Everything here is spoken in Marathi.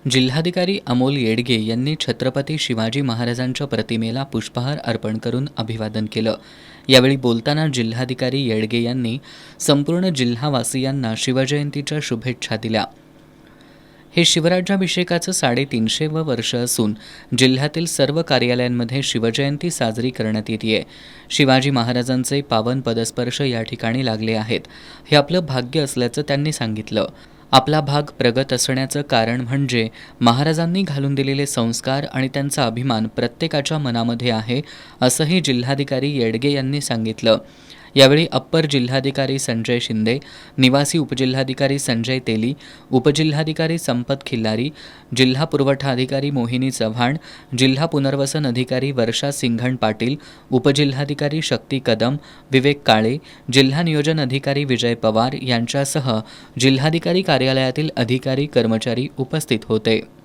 जिल्हाधिकारी अमोल येडगे यांनी छत्रपती शिवाजी महाराजांच्या प्रतिमेला पुष्पहार अर्पण करून अभिवादन केलं. यावेळी बोलताना जिल्हाधिकारी येडगे यांनी संपूर्ण जिल्हावासियांना शिवजयंतीच्या शुभेच्छा दिल्या. हे शिवराज्याभिषेकाचं 350वं वर्ष असून जिल्ह्यातील सर्व कार्यालयांमध्ये शिवजयंती साजरी करण्यात येते. शिवाजी महाराजांचे पावन पदस्पर्श या ठिकाणी लागले आहेत. हे आपलं भाग्य असल्याचं त्यांनी सांगितलं. आपला भाग प्रगत असण्याचं कारण म्हणजे महाराजांनी घालून दिलेले संस्कार आणि त्यांचा अभिमान प्रत्येकाच्या मनामध्ये आहे, असंही जिल्हाधिकारी येडगे यांनी सांगितलं. यावेळी अप्पर जिल्हाधिकारी संजय शिंदे, निवासी उपजिल्हाधिकारी संजय तेली, उपजिल्हाधिकारी संपत खिल्लारी, जिल्हा पुरवठा अधिकारी मोहिनी चव्हाण, जिल्हा पुनर्वसन अधिकारी वर्षा सिंघण पाटील, उपजिल्हाधिकारी शक्ती कदम, विवेक काळे, जिल्हा नियोजन अधिकारी विजय पवार यांच्यासह जिल्हाधिकारी कार्यालयातील अधिकारी कर्मचारी उपस्थित होते.